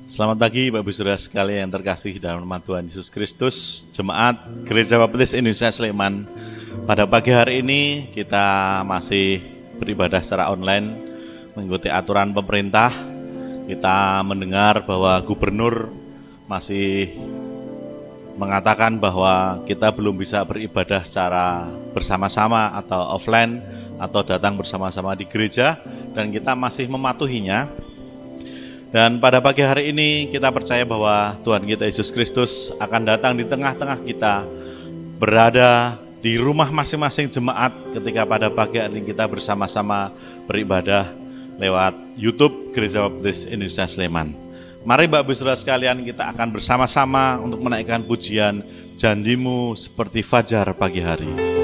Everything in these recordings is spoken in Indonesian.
Selamat pagi Bapak Ibu Saudara sekalian yang terkasih dalam nama Tuhan Yesus Kristus. Jemaat Gereja Baptis Indonesia Sleman, pada pagi hari ini kita masih beribadah secara online mengikuti aturan pemerintah. Kita mendengar bahwa gubernur masih mengatakan bahwa kita belum bisa beribadah secara bersama-sama atau offline atau datang bersama-sama di gereja, dan kita masih mematuhinya. Dan pada pagi hari ini kita percaya bahwa Tuhan kita Yesus Kristus akan datang di tengah-tengah kita, berada di rumah masing-masing jemaat ketika pada pagi hari ini kita bersama-sama beribadah lewat YouTube Gereja Baptis Indonesia Sleman. Mari Bapak Ibu Saudara sekalian, kita akan bersama-sama untuk menaikkan pujian Janjimu Seperti Fajar Pagi Hari.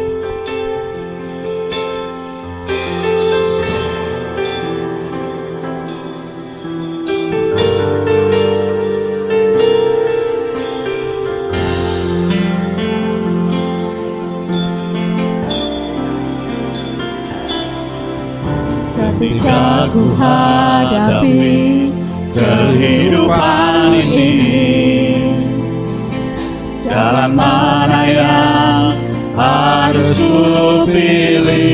Ketika ku hadapi kehidupan ini, jalan mana yang harus ku pilih?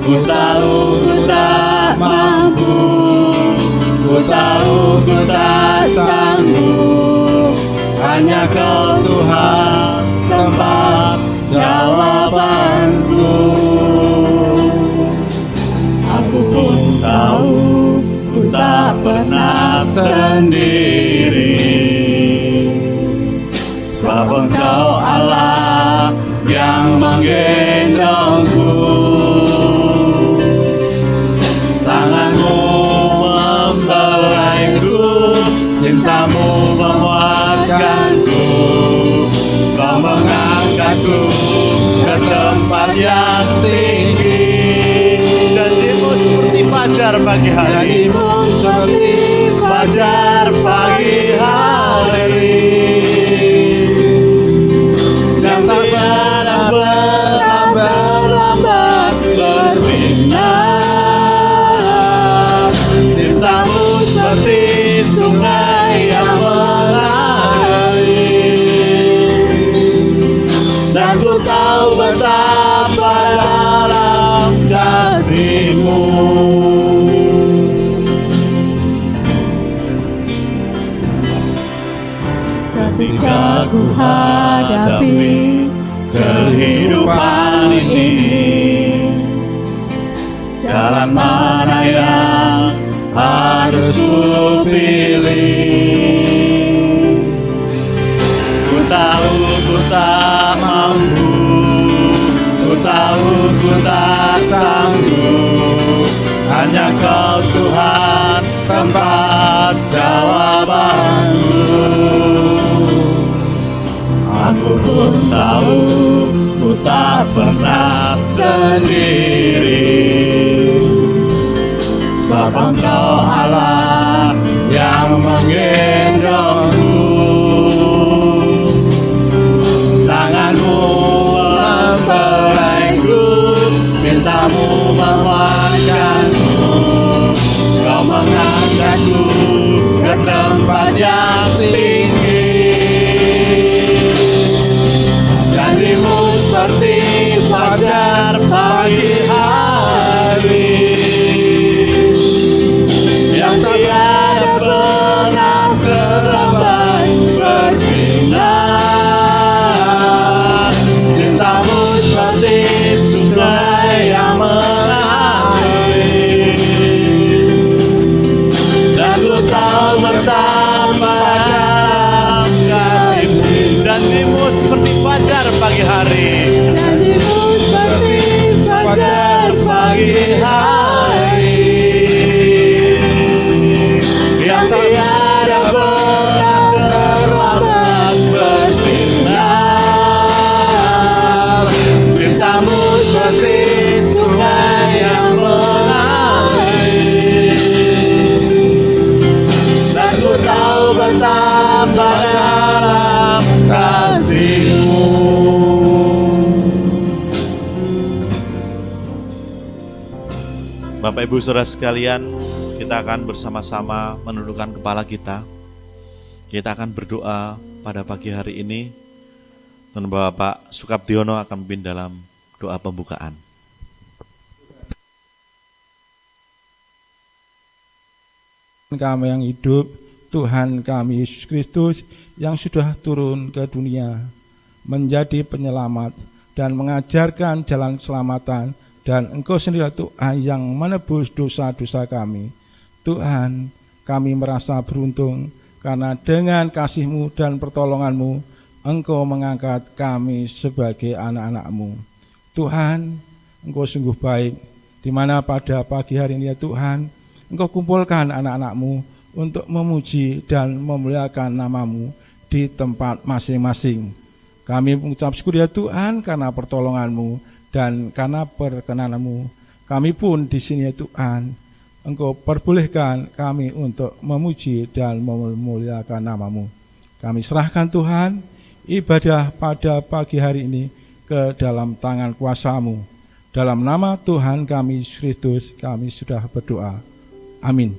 Ku tahu ku tak mampu, ku tahu ku tak sanggup. Hanya Kau Tuhan tempat jawabanku. Aku pun tahu ku tak pernah sendiri, sebab Engkau Allah yang menggendongku. Tanganmu membelaiku, cintamu memuaskanku. Kau mengangkatku ke tempat yang tinggi. Janjimu seperti fajar pagi hari. Janjimu seperti fajar pagi hari, yang tak pernah berlambat bersinar. Cintamu seperti sungai yang mengalir, dan ku tahu betapa dalam kasih-Mu. Ketika ku hadapi kehidupan ini, jalan mana yang harus ku pilih? Ku tahu ku tak mampu, ku tahu ku tak sanggup. Hanya Kau Tuhan tempat jawabanku. Aku pun tahu ku tak pernah sendiri, sebab Engkau Allah yang menggendongku. Tanganmu membelaiku, cintamu memuaskanku. Kau mengangkatku ke tempat yang tinggi. Janjimu seperti fajar pagi hari, yang tiada pernah terlambat bersinar. Cintamu seperti sungai yang mengalir, dan ku tahu betapa dalam kasih-Mu. Janjimu seperti fajar pagi hari. Janjimu seperti fajar pagi hari, yang tiada pernah terlambat bersinar. Cintamu seperti sungai yang mengalir, dan ku tahu betapa dalam kasih-Mu. Bapak Ibu Saudara sekalian, kita akan bersama-sama menundukkan kepala kita. Kita akan berdoa pada pagi hari ini, dan Bapak Sukabdiono akan memimpin dalam doa pembukaan. Kami yang hidup, Tuhan kami Yesus Kristus yang sudah turun ke dunia menjadi penyelamat dan mengajarkan jalan keselamatan, dan Engkau sendiri Tuhan yang menebus dosa-dosa kami. Tuhan, kami merasa beruntung karena dengan kasih-Mu dan pertolongan-Mu Engkau mengangkat kami sebagai anak-anak-Mu. Tuhan, Engkau sungguh baik, di mana pada pagi hari ini ya Tuhan, Engkau kumpulkan anak-anak-Mu untuk memuji dan memuliakan nama-Mu di tempat masing-masing. Kami mengucap syukur ya Tuhan karena pertolongan-Mu dan karena perkenan-Mu. Kami pun di sini ya Tuhan, Engkau perbolehkan kami untuk memuji dan memuliakan nama-Mu. Kami serahkan Tuhan ibadah pada pagi hari ini ke dalam tangan kuasa-Mu. Dalam nama Tuhan kami Yesus Kristus kami sudah berdoa. Amin.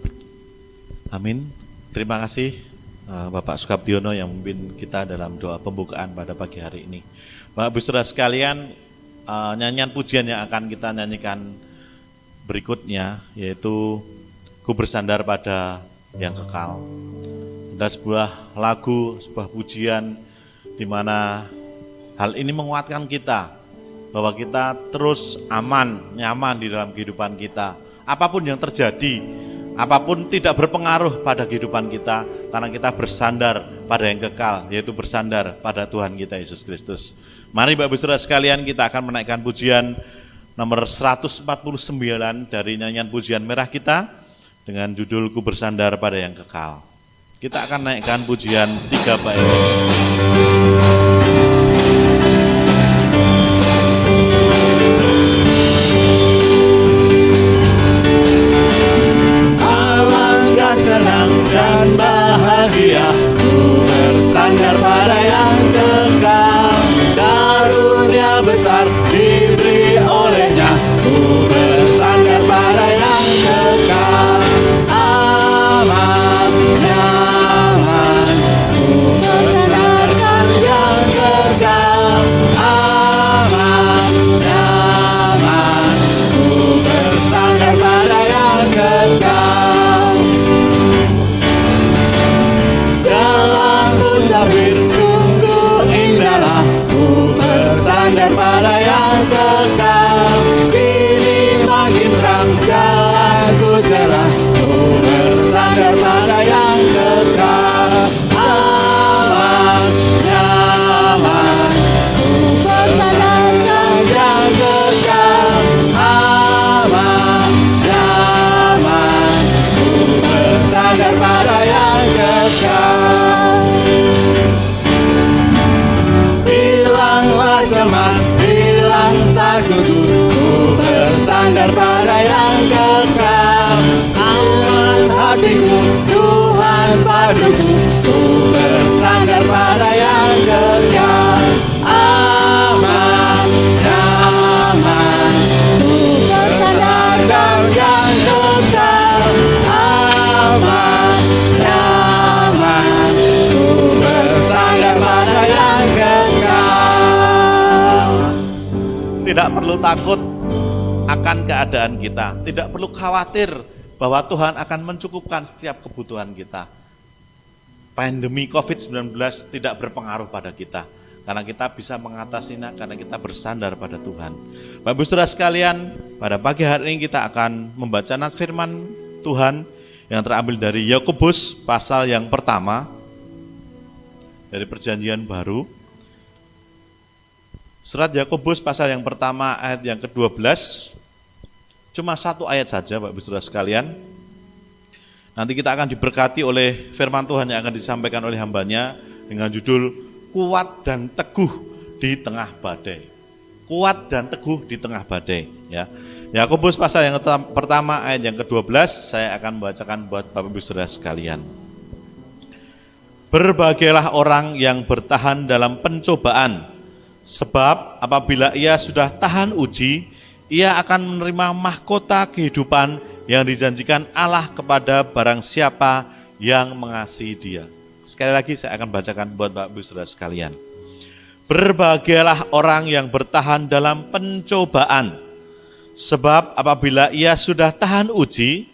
Amin. Terima kasih Bapak Sukabdiono yang memimpin kita dalam doa pembukaan pada pagi hari ini. Bapak Ibu Saudara sekalian, nyanyian pujian yang akan kita nyanyikan berikutnya yaitu Ku Bersandar Pada Yang Kekal. Ada sebuah lagu, sebuah pujian di mana hal ini menguatkan kita bahwa kita terus aman, nyaman di dalam kehidupan kita. Apapun yang terjadi, apapun tidak berpengaruh pada kehidupan kita, karena kita bersandar pada yang kekal, yaitu bersandar pada Tuhan kita Yesus Kristus. Mari Bapak Ibu Saudara sekalian, kita akan menaikkan pujian nomor 149 dari nyanyian pujian merah kita dengan judul Ku Bersandar Pada Yang Kekal. Kita akan naikkan pujian 3 bait. Senang dan bahagia, ku bersandar pada yang kekal. Karunia besar diberi olehnya, ku bersandar pada yang kekal. Aman, nyaman, ku bersandarkan yang kekal. Aman, nyaman, ku bersandar pada yang kekal. Musafir sungguh indahlah, ku bersandar pada yang kekal. Kini makin terang jalanku cerah, ku bersandar pada yang kekal. Aman, nyaman, ku bersandarkan yang kekal. Aman, nyaman, ku bersandar pada yang kekal. Hilanglah cemas, hilang takutku, ku bersandar pada yang kekal. Aman hatiku, Tuhan paduku, ku bersandar pada yang kekal. Aman, nyaman, ku bersandar yang kekal. Aman, nyaman, ku bersandar pada yang kekal. Tidak perlu takut akan keadaan kita, tidak perlu khawatir bahwa Tuhan akan mencukupkan setiap kebutuhan kita. Pandemi COVID-19 tidak berpengaruh pada kita, karena kita bisa mengatasinya karena kita bersandar pada Tuhan. Bapak Ibu Saudara sekalian, pada pagi hari ini kita akan membaca firman Tuhan yang terambil dari Yakobus pasal yang pertama dari Perjanjian Baru. Surat Yakobus pasal yang pertama ayat yang ke-12. Cuma satu ayat saja Bapak Ibu Saudara sekalian. Nanti kita akan diberkati oleh firman Tuhan yang akan disampaikan oleh hambanya dengan judul Kuat dan Teguh di Tengah Badai. Kuat dan teguh di tengah badai, ya. Yakobus pasal yang pertama ayat yang ke-12 saya akan membacakan buat Bapak Ibu Saudara sekalian. Berbahagialah orang yang bertahan dalam pencobaan, sebab apabila ia sudah tahan uji, ia akan menerima mahkota kehidupan yang dijanjikan Allah kepada barang siapa yang mengasihi Dia. Sekali lagi saya akan bacakan buat Bapak Ibu Saudara sekalian. Berbahagialah orang yang bertahan dalam pencobaan, sebab apabila ia sudah tahan uji,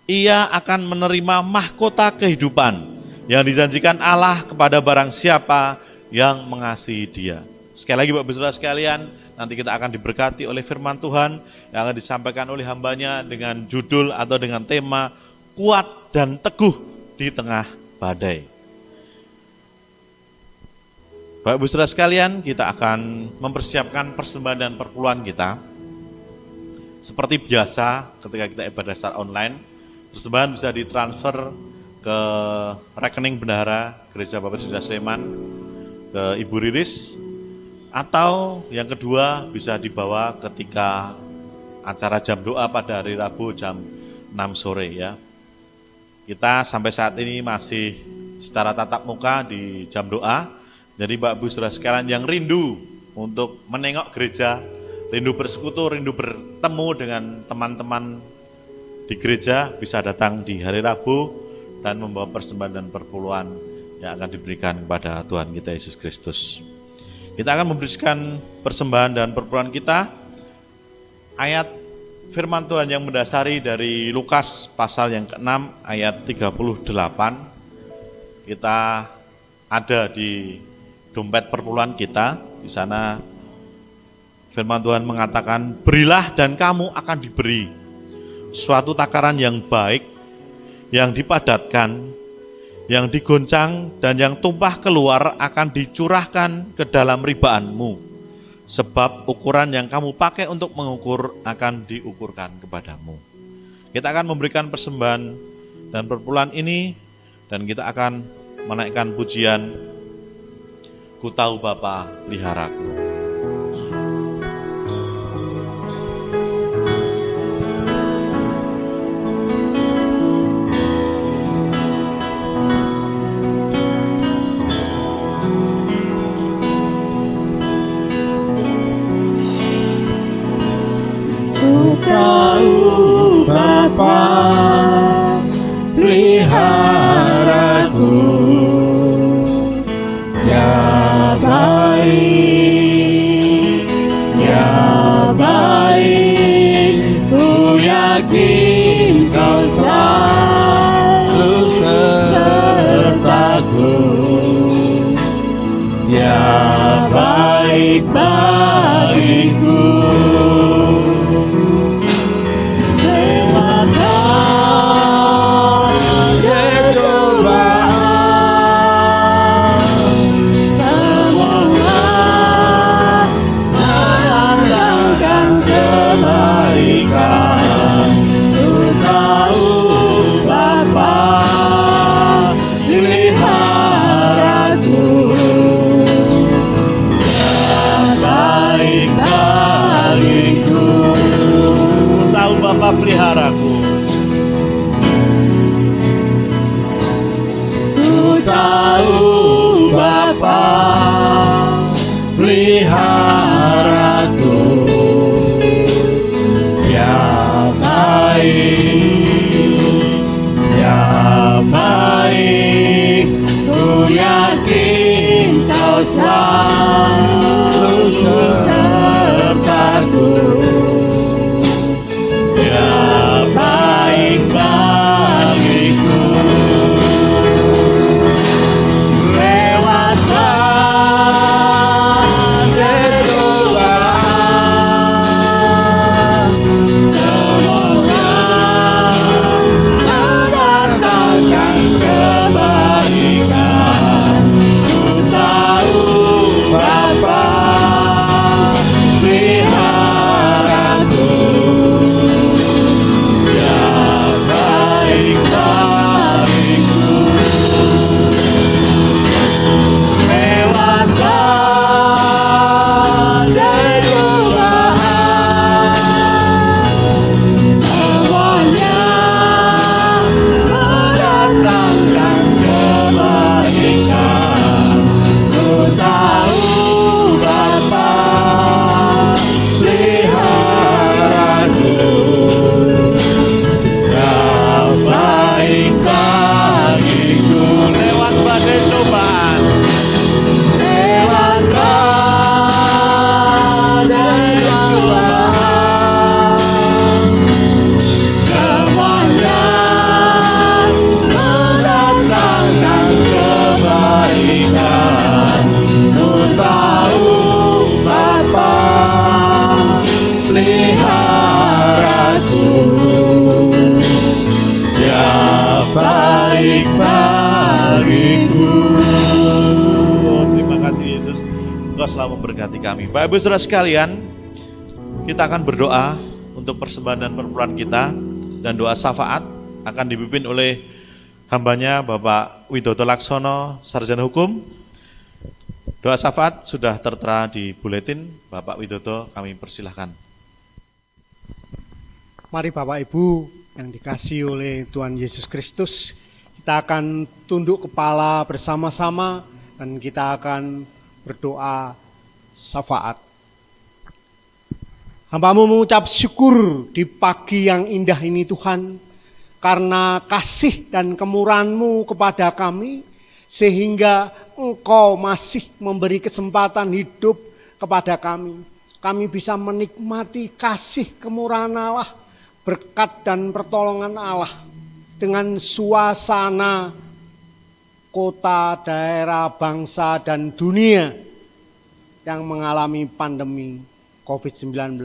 ia akan menerima mahkota kehidupan yang dijanjikan Allah kepada barang siapa yang mengasihi Dia. Sekali lagi Bapak Ibu Saudara sekalian, nanti kita akan diberkati oleh firman Tuhan yang akan disampaikan oleh hambanya dengan judul atau dengan tema kuat dan teguh di tengah badai. Bapak Ibu Saudara sekalian, kita akan mempersiapkan persembahan dan perpuluhan kita. Seperti biasa ketika kita ibadah secara online, persembahan bisa ditransfer ke rekening bendahara Gereja Baptis Indonesia Sleman ke Ibu Riris, atau yang kedua bisa dibawa ketika acara jam doa pada hari Rabu jam 6 sore ya. Kita sampai saat ini masih secara tatap muka di jam doa. Jadi Bapak Ibu Saudara sekalian yang rindu untuk menengok gereja, rindu bersekutu, rindu bertemu dengan teman-teman di gereja, bisa datang di hari Rabu dan membawa persembahan dan perpuluhan yang akan diberikan kepada Tuhan kita Yesus Kristus. Kita akan memberikan persembahan dan perpuluhan kita. Ayat firman Tuhan yang mendasari dari Lukas pasal yang ke-6 ayat 38. Kita ada di dompet perpuluhan kita. Di sana firman Tuhan mengatakan, berilah dan kamu akan diberi. Suatu takaran yang baik, yang dipadatkan, yang digoncang dan yang tumpah keluar akan dicurahkan ke dalam ribaanmu. Sebab ukuran yang kamu pakai untuk mengukur akan diukurkan kepadamu. Kita akan memberikan persembahan dan perpuluhan ini, dan kita akan menaikkan pujian Ku Tahu Bapa Peliharaku. Tahu Bapa peliharaku, ya baik, ku yakin kau selalu sertaku, ya baik bagiku. Peliharaku. Ku tahu Bapa peliharaku, ya baik, ku yakin kau selalu sertaku. Bye. Allah selalu memberkati kami. Bapak Ibu Saudara sekalian, kita akan berdoa untuk persembahan dan perpuluhan kita, dan doa syafaat akan dipimpin oleh hambanya Bapak Widodo Laksono, Sarjana Hukum. Doa syafaat sudah tertera di buletin. Bapak Widodo, kami persilahkan. Mari Bapak Ibu yang dikasihi oleh Tuhan Yesus Kristus, kita akan tunduk kepala bersama-sama dan kita akan berdoa syafaat. Hamba-Mu mengucap syukur di pagi yang indah ini Tuhan, karena kasih dan kemurahan-Mu kepada kami, sehingga Engkau masih memberi kesempatan hidup kepada kami. Kami bisa menikmati kasih kemurahan Allah, berkat dan pertolongan Allah dengan suasana kota, daerah, bangsa, dan dunia yang mengalami pandemi COVID-19.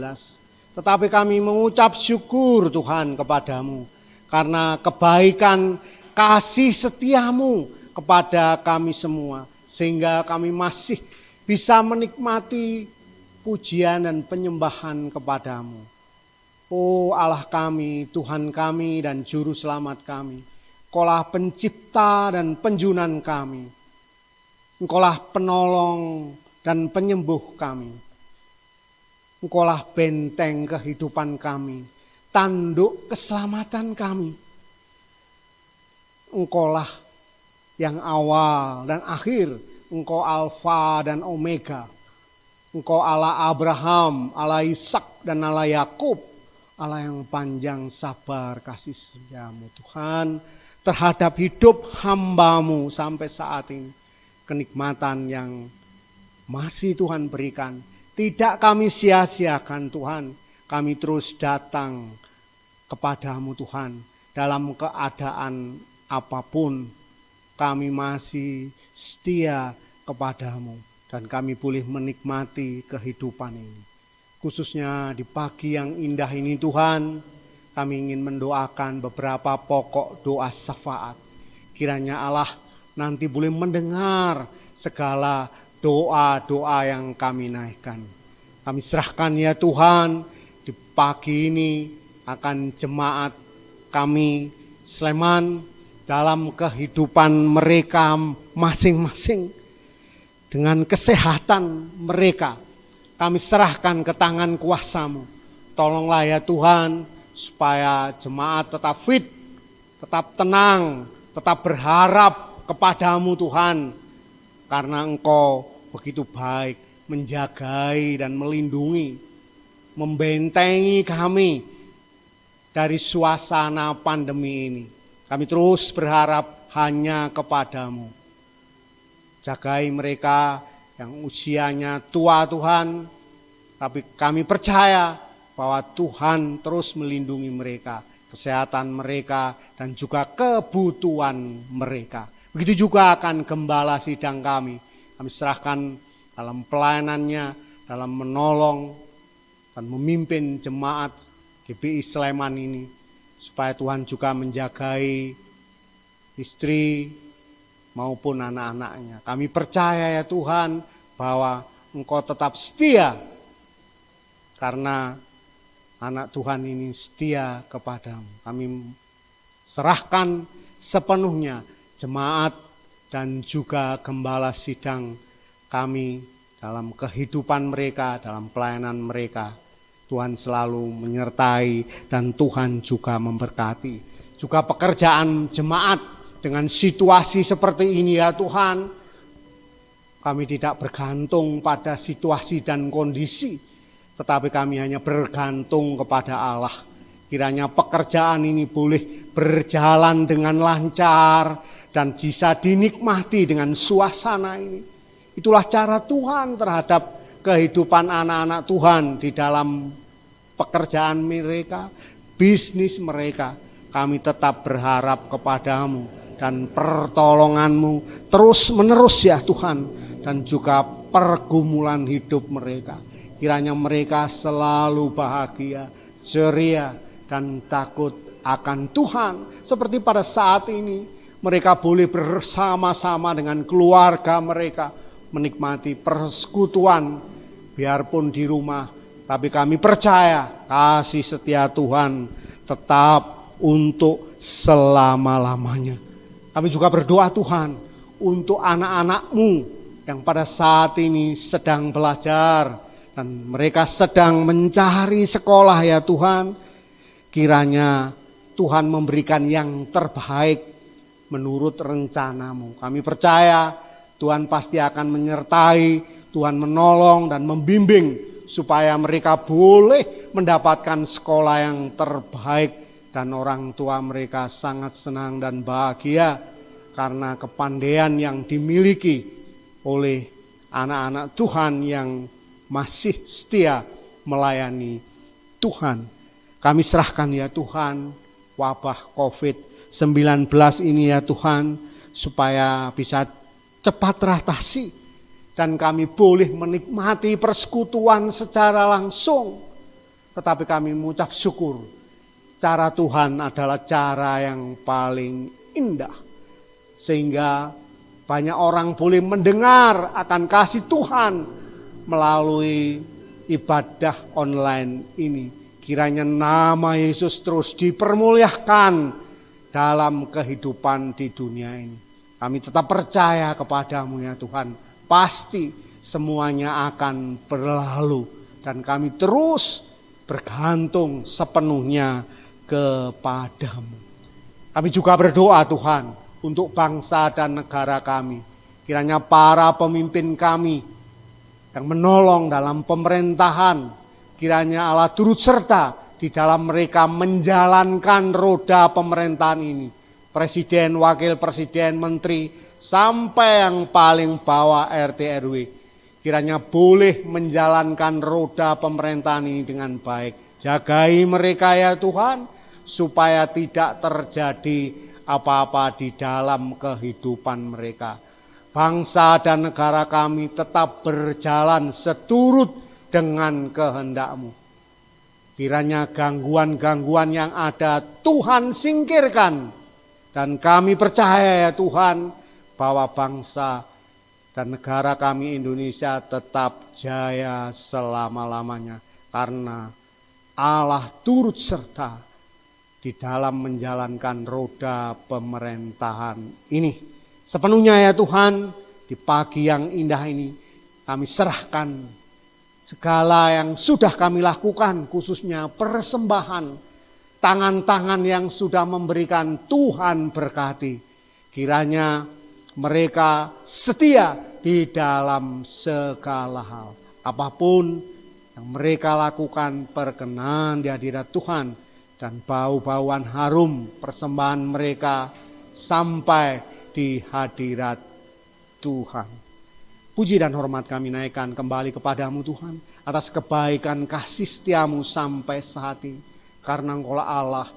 Tetapi kami mengucap syukur Tuhan kepadamu karena kebaikan kasih setiamu kepada kami semua, sehingga kami masih bisa menikmati pujian dan penyembahan kepadamu. Oh Allah kami, Tuhan kami dan Juru Selamat kami, Engkaulah pencipta dan penjunan kami, Engkaulah penolong dan penyembuh kami, Engkaulah benteng kehidupan kami, tanduk keselamatan kami, Engkaulah yang awal dan akhir, Engkau Alfa dan Omega, Engkau Allah Abraham, Allah Ishak dan Allah Yakub, Allah yang panjang sabar kasih setiamu Tuhan terhadap hidup hamba-Mu sampai saat ini. Kenikmatan yang masih Tuhan berikan tidak kami sia-siakan Tuhan. Kami terus datang kepadamu Tuhan dalam keadaan apapun. Kami masih setia kepadamu dan kami boleh menikmati kehidupan ini. Khususnya di pagi yang indah ini Tuhan, kami ingin mendoakan beberapa pokok doa syafaat. Kiranya Allah nanti boleh mendengar segala doa-doa yang kami naikkan. Kami serahkan ya Tuhan, di pagi ini akan jemaat kami Sleman dalam kehidupan mereka masing-masing. Dengan kesehatan mereka, kami serahkan ke tangan kuasa-Mu. Tolonglah ya Tuhan, supaya jemaat tetap fit, tetap tenang, tetap berharap kepadamu Tuhan. Karena Engkau begitu baik, menjagai dan melindungi, membentengi kami dari suasana pandemi ini. Kami terus berharap hanya kepadamu. Jagai mereka yang usianya tua Tuhan, tapi kami percaya bahwa Tuhan terus melindungi mereka, kesehatan mereka dan juga kebutuhan mereka. Begitu juga akan gembala sidang kami serahkan dalam pelayanannya, dalam menolong dan memimpin jemaat GBI Sleman ini, supaya Tuhan juga menjagai istri maupun anak-anaknya. Kami percaya ya Tuhan bahwa Engkau tetap setia, karena anak Tuhan ini setia kepadamu. Kami serahkan sepenuhnya jemaat dan juga gembala sidang kami dalam kehidupan mereka, dalam pelayanan mereka. Tuhan selalu menyertai dan Tuhan juga memberkati. Juga pekerjaan jemaat dengan situasi seperti ini ya Tuhan, kami tidak bergantung pada situasi dan kondisi, tetapi kami hanya bergantung kepada Allah. Kiranya pekerjaan ini boleh berjalan dengan lancar dan bisa dinikmati dengan suasana ini. Itulah cara Tuhan terhadap kehidupan anak-anak Tuhan di dalam pekerjaan mereka, bisnis mereka. Kami tetap berharap kepadamu dan pertolongan-Mu terus menerus ya Tuhan, dan juga pergumulan hidup mereka. Kiranya mereka selalu bahagia, ceria dan takut akan Tuhan. Seperti pada saat ini mereka boleh bersama-sama dengan keluarga mereka menikmati persekutuan biarpun di rumah, tapi kami percaya kasih setia Tuhan tetap untuk selama-lamanya. Kami juga berdoa Tuhan untuk anak-anak-Mu yang pada saat ini sedang belajar dan mereka sedang mencari sekolah ya Tuhan. Kiranya Tuhan memberikan yang terbaik menurut rencana-Mu. Kami percaya Tuhan pasti akan menyertai, Tuhan menolong dan membimbing supaya mereka boleh mendapatkan sekolah yang terbaik. Dan orang tua mereka sangat senang dan bahagia karena kepandaian yang dimiliki oleh anak-anak Tuhan yang masih setia melayani Tuhan. Kami serahkan ya Tuhan wabah COVID-19 ini ya Tuhan, supaya bisa cepat teratasi dan kami boleh menikmati persekutuan secara langsung. Tetapi kami mengucap syukur, cara Tuhan adalah cara yang paling indah. Sehingga banyak orang boleh mendengar akan kasih Tuhan melalui ibadah online ini. Kiranya nama Yesus terus dipermuliakan dalam kehidupan di dunia ini. Kami tetap percaya kepadamu ya Tuhan. Pasti semuanya akan berlalu. Dan kami terus bergantung sepenuhnya kepadamu. Kami juga berdoa Tuhan untuk bangsa dan negara kami. Kiranya para pemimpin kami yang menolong dalam pemerintahan, kiranya Allah turut serta di dalam mereka menjalankan roda pemerintahan ini. Presiden, wakil presiden, menteri, sampai yang paling bawah RT RW. Kiranya boleh menjalankan roda pemerintahan ini dengan baik. Jagai mereka ya Tuhan, supaya tidak terjadi apa-apa di dalam kehidupan mereka. Bangsa dan negara kami tetap berjalan seturut dengan kehendak-Mu. Kiranya gangguan-gangguan yang ada Tuhan singkirkan. Dan kami percaya ya Tuhan, bahwa bangsa dan negara kami Indonesia tetap jaya selama-lamanya. Karena Allah turut serta di dalam menjalankan roda pemerintahan ini. Sepenuhnya ya Tuhan, di pagi yang indah ini kami serahkan segala yang sudah kami lakukan, khususnya persembahan, tangan-tangan yang sudah memberikan Tuhan berkati. Kiranya mereka setia di dalam segala hal. Apapun yang mereka lakukan berkenan di hadirat Tuhan. Dan bau-bauan harum persembahan mereka sampai di hadirat Tuhan. Puji dan hormat kami naikkan kembali kepadamu Tuhan, atas kebaikan kasih setiamu sampai saat ini. Karena Engkaulah Allah,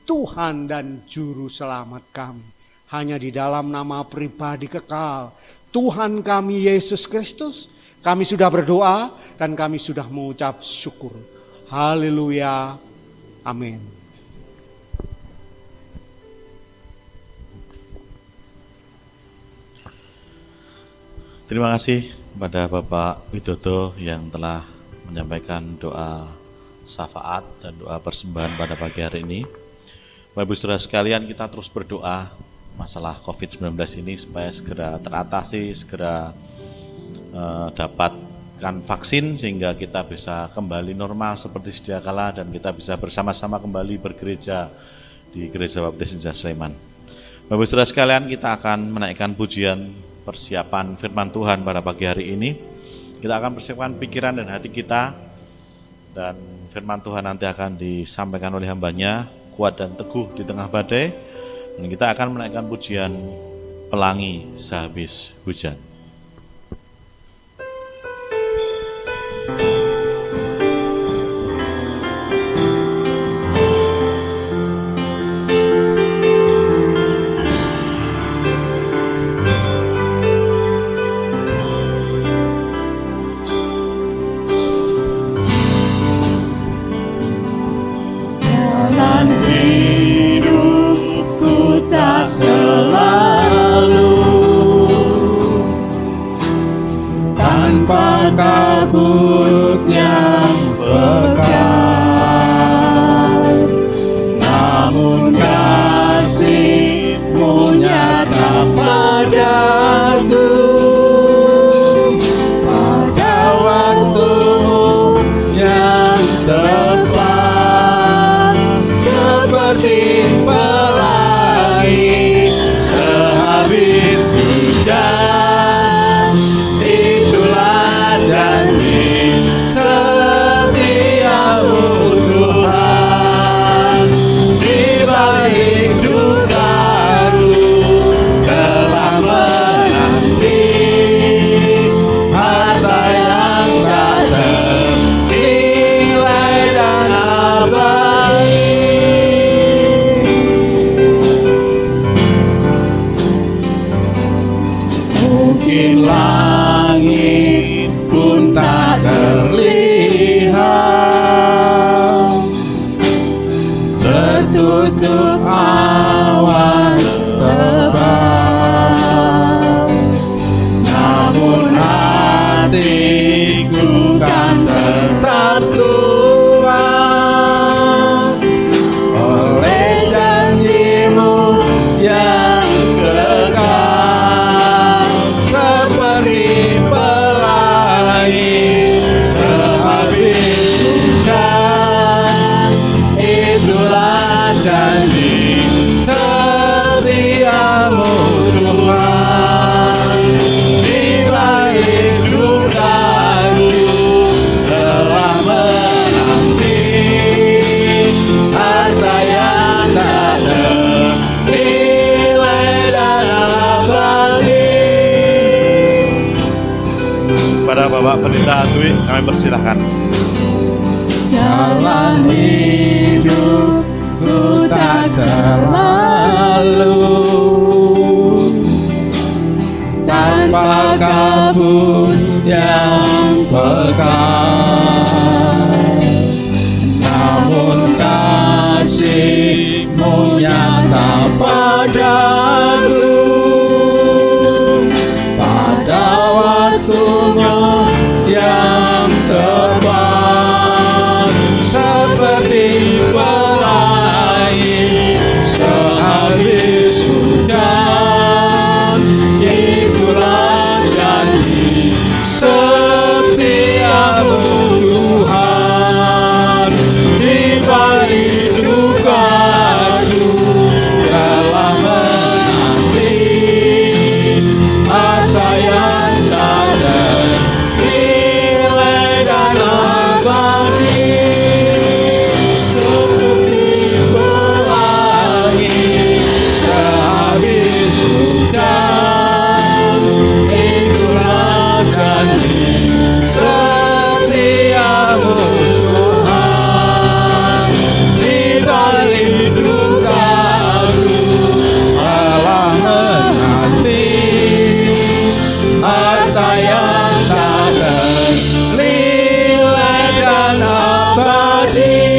Tuhan dan Juru Selamat kami. Hanya di dalam nama pribadi kekal Tuhan kami Yesus Kristus, kami sudah berdoa dan kami sudah mengucap syukur. Haleluya. Amin. Terima kasih kepada Bapak Widodo yang telah menyampaikan doa syafaat dan doa persembahan pada pagi hari ini. Bapak Ibu Saudara sekalian, kita terus berdoa masalah COVID-19 ini supaya segera teratasi, segera dapatkan vaksin sehingga kita bisa kembali normal seperti sedia kala dan kita bisa bersama-sama kembali bergereja di Gereja Baptis Injil Sleman. Bapak Ibu Saudara sekalian, kita akan menaikkan pujian persiapan firman Tuhan pada pagi hari ini. Kita akan persiapkan pikiran dan hati kita, dan firman Tuhan nanti akan disampaikan oleh hambanya, kuat dan teguh di tengah badai. Dan kita akan menaikkan pujian pelangi sehabis hujan. Hidupku tak selalu pelangi sehabis hujan. Itulah janji setiamu Tuhan. Di balik dukaku telah menanti harta yang tak ternilai dan abadi. Mungkin langit pun tak terlihat, tertutup awan tebal, namun hatiku kan tetap kuat oleh janjimu yang kekal. Seperti pelangi sehabis hujan, itulah janji setiamu Tuhan. Di balik dukaku telah menanti harta yang tak ternilai dan abadi. Pada Bapak Pendeta Dwi kami persilahkan. Jalan hidupku tak selalu tanpa kabut yang pekat, namun kasih-Mu nyata padaku pada waktunya yang tepat. Seperti pelangi sehabis hujan, itulah janji setiamu Tuhan. Di balik dukaku telah menanti harta yang tak ternilai dan abadi. Seperti pelangi sehabis hujan, itulah janji setiamu Tuhan. Di balik dukaku telah menanti harta yang tak ternilai dan abadi.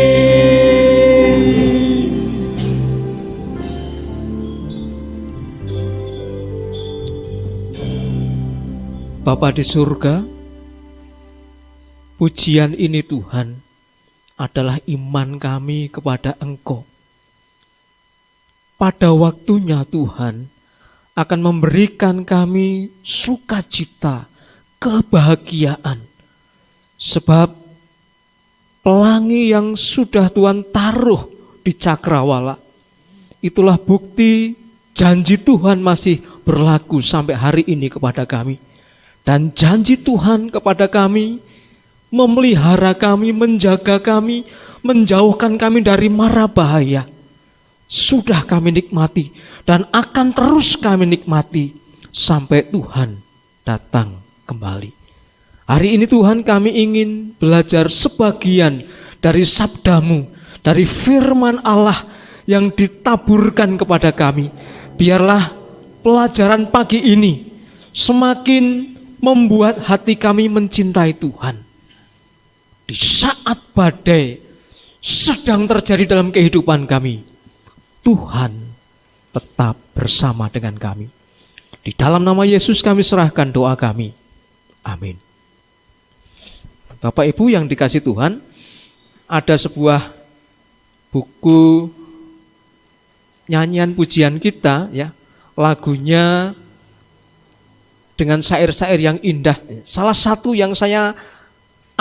Bapa di surga, pujian ini Tuhan adalah iman kami kepada Engkau. Pada waktunya Tuhan akan memberikan kami sukacita, kebahagiaan. Sebab pelangi yang sudah Tuhan taruh di cakrawala, itulah bukti janji Tuhan masih berlaku sampai hari ini kepada kami. Dan janji Tuhan kepada kami, memelihara kami, menjaga kami, menjauhkan kami dari mara bahaya, sudah kami nikmati dan akan terus kami nikmati sampai Tuhan datang kembali. Hari ini Tuhan kami ingin belajar sebagian dari sabda-Mu, dari firman Allah yang ditaburkan kepada kami. Biarlah pelajaran pagi ini semakin membuat hati kami mencintai Tuhan. Di saat badai sedang terjadi dalam kehidupan kami, Tuhan tetap bersama dengan kami. Di dalam nama Yesus kami serahkan doa kami. Amin. Bapak Ibu yang dikasih Tuhan, ada sebuah buku nyanyian pujian kita, ya, lagunya dengan syair-syair yang indah. Salah satu yang saya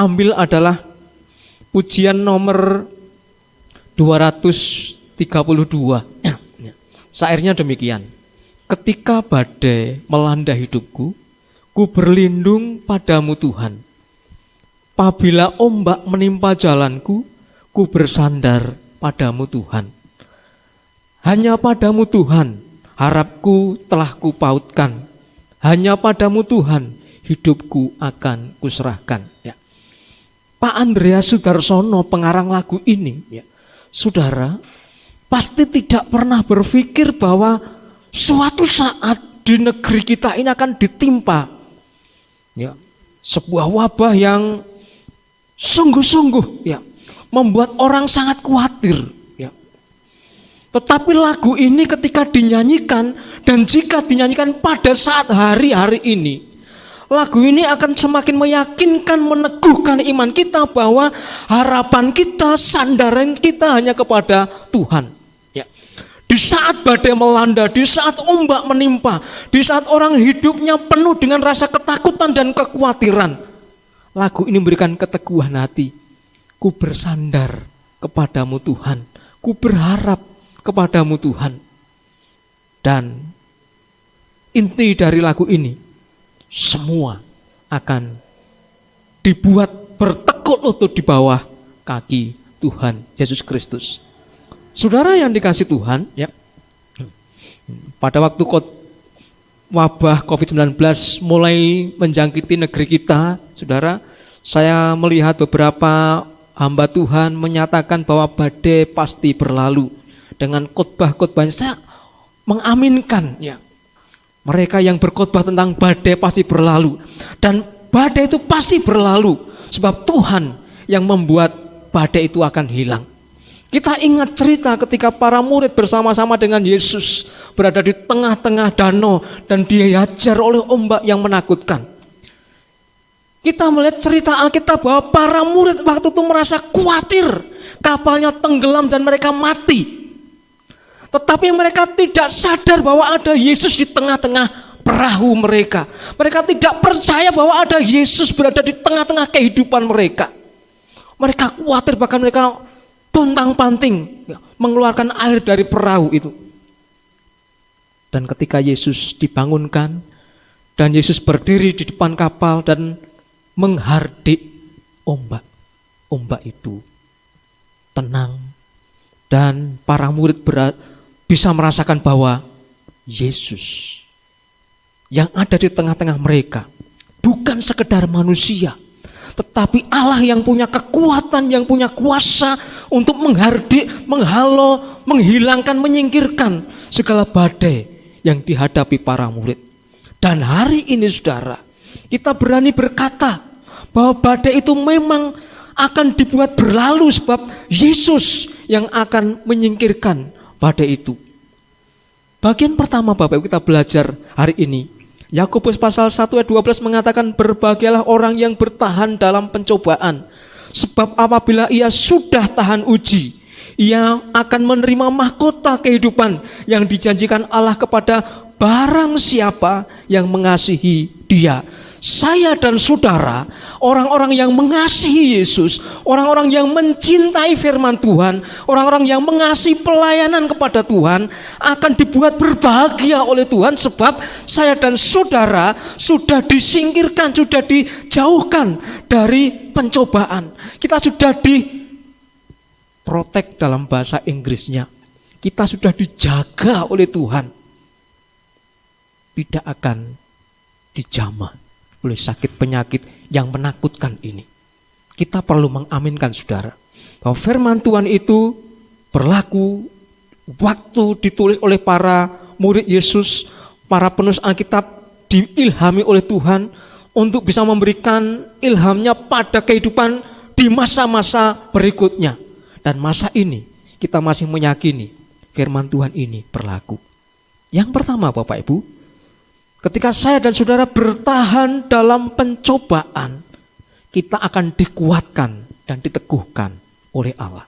ambil adalah pujian nomor 217. 32. Syairnya demikian. Ketika badai melanda hidupku, ku berlindung padamu Tuhan. Apabila ombak menimpa jalanku, ku bersandar padamu Tuhan. Hanya padamu Tuhan, harapku telah kupautkan. Hanya padamu Tuhan, hidupku akan kuserahkan. Ya. Pak Andreas Sudarsono, pengarang lagu ini, ya, saudara, pasti tidak pernah berpikir bahwa suatu saat di negeri kita ini akan ditimpa, ya, sebuah wabah yang sungguh-sungguh, ya, membuat orang sangat khawatir. Ya. Tetapi lagu ini ketika dinyanyikan, dan jika dinyanyikan pada saat hari-hari ini, lagu ini akan semakin meyakinkan, meneguhkan iman kita bahwa harapan kita, sandaran kita hanya kepada Tuhan. Ya. Di saat badai melanda, di saat ombak menimpa, di saat orang hidupnya penuh dengan rasa ketakutan dan kekhawatiran, lagu ini memberikan keteguhan hati. Ku bersandar kepadamu Tuhan, ku berharap kepadamu Tuhan. Dan inti dari lagu ini, semua akan dibuat bertekuk lutut di bawah kaki Tuhan Yesus Kristus. Saudara yang dikasihi Tuhan, ya, pada waktu wabah COVID-19 mulai menjangkiti negeri kita, saudara, saya melihat beberapa hamba Tuhan menyatakan bahwa badai pasti berlalu. Dengan khotbah-khotbahnya saya mengaminkan, ya, mereka yang berkhotbah tentang badai pasti berlalu. Dan badai itu pasti berlalu, sebab Tuhan yang membuat badai itu akan hilang. Kita ingat cerita ketika para murid bersama-sama dengan Yesus berada di tengah-tengah danau dan dihajar oleh ombak yang menakutkan. Kita melihat cerita Alkitab bahwa para murid waktu itu merasa khawatir kapalnya tenggelam dan mereka mati. Tetapi mereka tidak sadar bahwa ada Yesus di tengah-tengah perahu mereka. Mereka tidak percaya bahwa ada Yesus berada di tengah-tengah kehidupan mereka. Mereka khawatir, bahkan mereka pontang-panting mengeluarkan air dari perahu itu. Dan ketika Yesus dibangunkan dan Yesus berdiri di depan kapal dan menghardik ombak, ombak itu tenang dan para murid bisa merasakan bahwa Yesus yang ada di tengah-tengah mereka bukan sekedar manusia, tetapi Allah yang punya kekuatan, yang punya kuasa untuk menghardik, menghalau, menghilangkan, menyingkirkan segala badai yang dihadapi para murid. Dan hari ini saudara, kita berani berkata bahwa badai itu memang akan dibuat berlalu, sebab Yesus yang akan menyingkirkan badai itu. Bagian pertama Bapak Ibu kita belajar hari ini, Yakobus pasal 1 ayat 12 mengatakan, berbahagialah orang yang bertahan dalam pencobaan, sebab apabila ia sudah tahan uji, ia akan menerima mahkota kehidupan yang dijanjikan Allah kepada barang siapa yang mengasihi Dia. Saya dan saudara, orang-orang yang mengasihi Yesus, orang-orang yang mencintai firman Tuhan, orang-orang yang mengasihi pelayanan kepada Tuhan, akan dibuat berbahagia oleh Tuhan, sebab saya dan saudara sudah disingkirkan, sudah dijauhkan dari pencobaan. Kita sudah diprotek dalam bahasa Inggrisnya. Kita sudah dijaga oleh Tuhan. Tidak akan dijamah oleh sakit penyakit yang menakutkan ini. Kita perlu mengaminkan saudara, bahwa firman Tuhan itu berlaku waktu ditulis oleh para murid Yesus, para penulis Alkitab diilhami oleh Tuhan untuk bisa memberikan ilhamnya pada kehidupan di masa-masa berikutnya. Dan masa ini kita masih meyakini firman Tuhan ini berlaku. Yang pertama Bapak Ibu, ketika saya dan saudara bertahan dalam pencobaan, kita akan dikuatkan dan diteguhkan oleh Allah.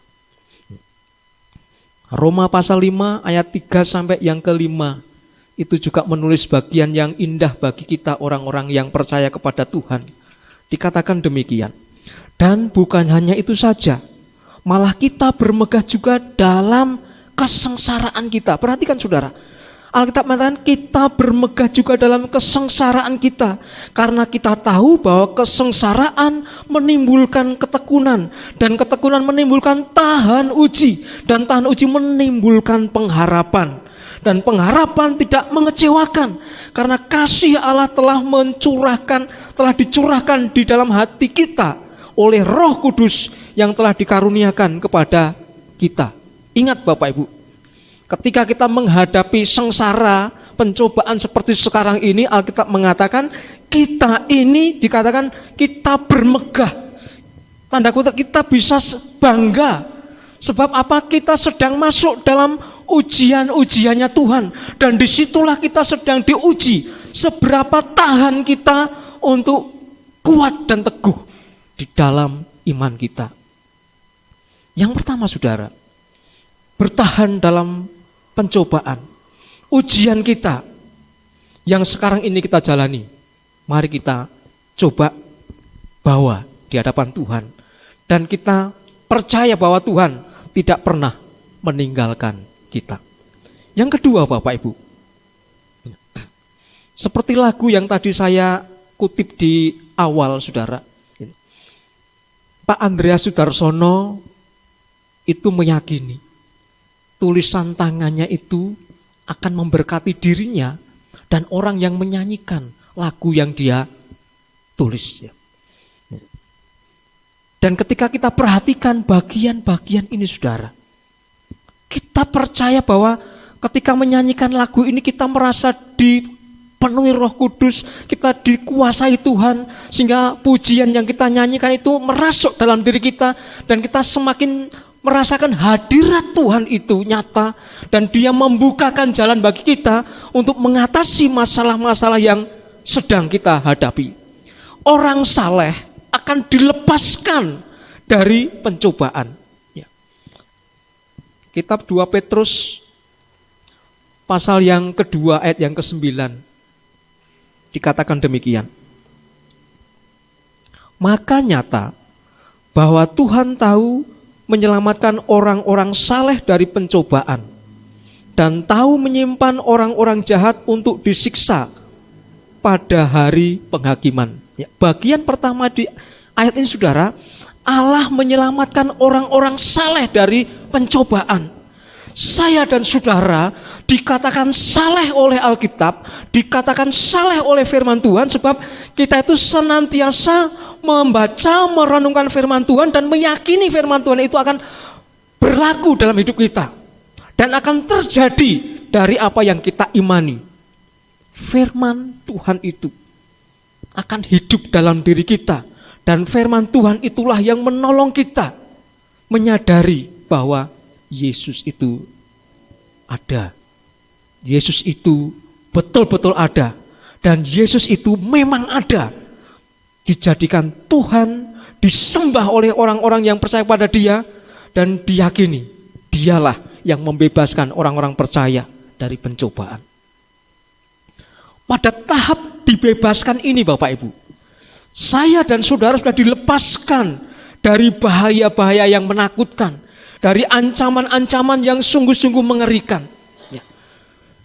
Roma pasal 5 ayat 3 sampai yang ke-5 itu juga menulis bagian yang indah bagi kita orang-orang yang percaya kepada Tuhan. Dikatakan demikian, dan bukan hanya itu saja, malah kita bermegah juga dalam kesengsaraan kita. Perhatikan saudara, Alkitab mengatakan kita bermegah juga dalam kesengsaraan kita. Karena kita tahu bahwa kesengsaraan menimbulkan ketekunan. Dan ketekunan menimbulkan tahan uji. Dan tahan uji menimbulkan pengharapan. Dan pengharapan tidak mengecewakan. Karena kasih Allah telah dicurahkan di dalam hati kita oleh Roh Kudus yang telah dikaruniakan kepada kita. Ingat Bapak Ibu, ketika kita menghadapi sengsara, pencobaan seperti sekarang ini, Alkitab mengatakan kita ini dikatakan kita bermegah. Tanda kutip kita bisa bangga. Sebab apa? Kita sedang masuk dalam ujian-ujiannya Tuhan. Dan disitulah kita sedang diuji. Seberapa tahan kita untuk kuat dan teguh di dalam iman kita. Yang pertama saudara, bertahan dalam pencobaan, ujian kita yang sekarang ini kita jalani. Mari kita coba bawa di hadapan Tuhan. Dan kita percaya bahwa Tuhan tidak pernah meninggalkan kita. Yang kedua Bapak Ibu, seperti lagu yang tadi saya kutip di awal saudara, Pak Andreas Sudarsono itu meyakini tulisan tangannya itu akan memberkati dirinya dan orang yang menyanyikan lagu yang dia tulis. Dan ketika kita perhatikan bagian-bagian ini saudara, kita percaya bahwa ketika menyanyikan lagu ini kita merasa dipenuhi Roh Kudus, kita dikuasai Tuhan, sehingga pujian yang kita nyanyikan itu merasuk dalam diri kita dan kita semakin merasakan hadirat Tuhan itu nyata dan Dia membukakan jalan bagi kita untuk mengatasi masalah-masalah yang sedang kita hadapi. Orang saleh akan dilepaskan dari pencobaan. Kitab 2 Petrus pasal yang kedua ayat yang ke-9 dikatakan demikian. Maka nyata bahwa Tuhan tahu menyelamatkan orang-orang saleh dari pencobaan dan tahu menyimpan orang-orang jahat untuk disiksa pada hari penghakiman. Bagian pertama di ayat ini saudara, Allah menyelamatkan orang-orang saleh dari pencobaan. Saya dan saudara dikatakan saleh oleh Alkitab, dikatakan saleh oleh firman Tuhan sebab kita itu senantiasa membaca, merenungkan firman Tuhan dan meyakini firman Tuhan itu akan berlaku dalam hidup kita dan akan terjadi dari apa yang kita imani. Firman Tuhan itu akan hidup dalam diri kita. Dan firman Tuhan itulah yang menolong kita menyadari bahwa Yesus itu ada. Yesus itu betul-betul ada. Dan Yesus itu memang ada. Dijadikan Tuhan, disembah oleh orang-orang yang percaya pada Dia. Dan diyakini Dialah yang membebaskan orang-orang percaya dari pencobaan. Pada tahap dibebaskan ini Bapak Ibu, saya dan saudara sudah dilepaskan dari bahaya-bahaya yang menakutkan, dari ancaman-ancaman yang sungguh-sungguh mengerikan.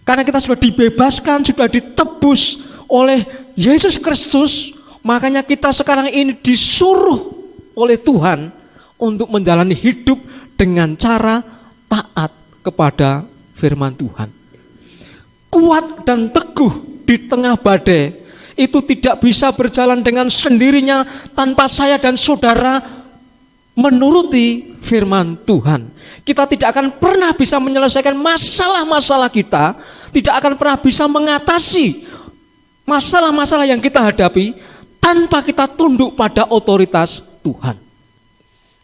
Karena kita sudah dibebaskan, sudah ditebus oleh Yesus Kristus, makanya kita sekarang ini disuruh oleh Tuhan untuk menjalani hidup dengan cara taat kepada firman Tuhan. Kuat dan teguh di tengah badai itu tidak bisa berjalan dengan sendirinya tanpa saya dan saudara menuruti firman Tuhan. Kita tidak akan pernah bisa menyelesaikan masalah-masalah kita, tidak akan pernah bisa mengatasi masalah-masalah yang kita hadapi tanpa kita tunduk pada otoritas Tuhan.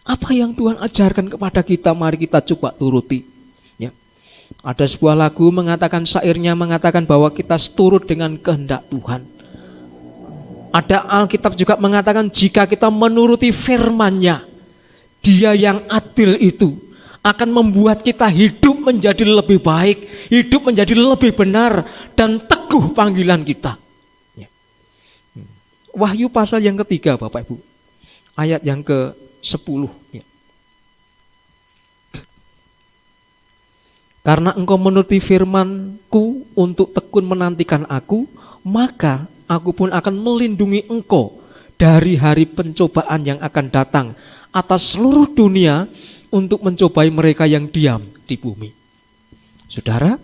Apa yang Tuhan ajarkan kepada kita, mari kita coba turuti. Ya. Ada sebuah lagu mengatakan, syairnya mengatakan bahwa kita turut dengan kehendak Tuhan. Ada Alkitab juga mengatakan jika kita menuruti firman-Nya, Dia yang adil itu akan membuat kita hidup menjadi lebih baik, hidup menjadi lebih benar dan teguh panggilan kita. Wahyu pasal yang ketiga Bapak Ibu, ayat yang ke-10. Karena engkau menuruti firman-Ku untuk tekun menantikan Aku, maka Aku pun akan melindungi engkau dari hari pencobaan yang akan datang atas seluruh dunia untuk mencobai mereka yang diam di bumi. Saudara,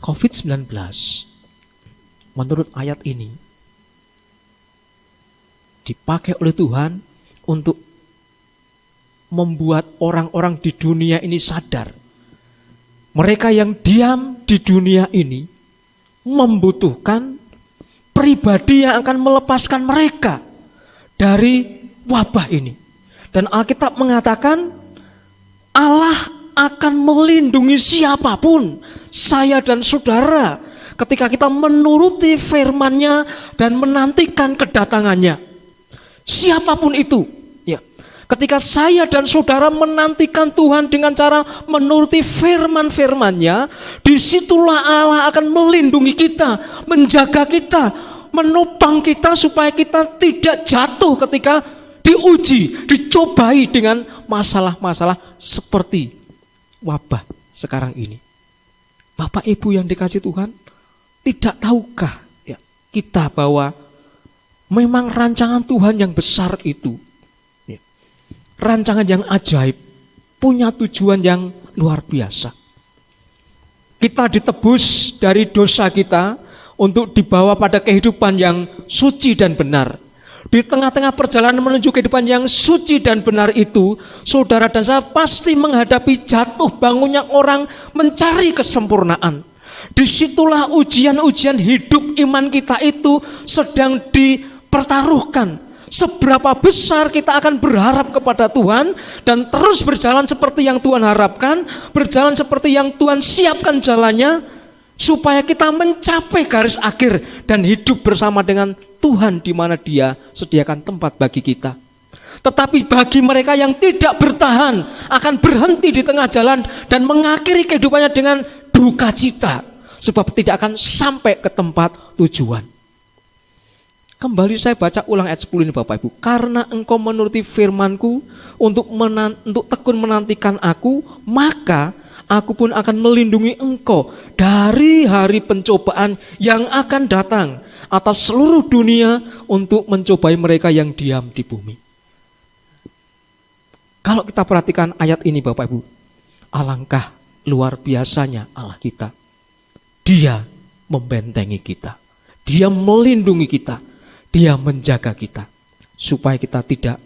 COVID-19 menurut ayat ini dipakai oleh Tuhan untuk membuat orang-orang di dunia ini sadar. Mereka yang diam di dunia ini membutuhkan pribadi yang akan melepaskan mereka dari wabah ini. Dan Alkitab mengatakan Allah akan melindungi siapapun, saya dan saudara, ketika kita menuruti firman-Nya dan menantikan kedatangannya. Siapapun itu, ya. Ketika saya dan saudara menantikan Tuhan dengan cara menuruti firman-firman-Nya, disitulah Allah akan melindungi kita, menjaga kita, menopang kita supaya kita tidak jatuh ketika diuji, dicobai dengan masalah-masalah seperti wabah sekarang ini. Bapak Ibu yang dikasihi Tuhan, tidak tahukah ya, kita bahwa memang rancangan Tuhan yang besar itu, ya, rancangan yang ajaib, punya tujuan yang luar biasa. Kita ditebus dari dosa kita untuk dibawa pada kehidupan yang suci dan benar. Di tengah-tengah perjalanan menuju kehidupan yang suci dan benar itu, saudara dan saya pasti menghadapi jatuh bangunnya orang mencari kesempurnaan. Disitulah ujian-ujian hidup iman kita itu sedang dipertaruhkan. Seberapa besar kita akan berharap kepada Tuhan dan terus berjalan seperti yang Tuhan harapkan, berjalan seperti yang Tuhan siapkan jalannya, supaya kita mencapai garis akhir dan hidup bersama dengan Tuhan di mana Dia sediakan tempat bagi kita. Tetapi bagi mereka yang tidak bertahan, akan berhenti di tengah jalan dan mengakhiri kehidupannya dengan duka cita, sebab tidak akan sampai ke tempat tujuan. Kembali saya baca ulang ayat 10 ini Bapak Ibu. Karena engkau menuruti firman-Ku untuk tekun menantikan Aku, maka Aku pun akan melindungi engkau dari hari pencobaan yang akan datang atas seluruh dunia untuk mencobai mereka yang diam di bumi. Kalau kita perhatikan ayat ini Bapak Ibu, alangkah luar biasanya Allah kita. Dia membentengi kita, Dia melindungi kita, Dia menjaga kita supaya kita tidak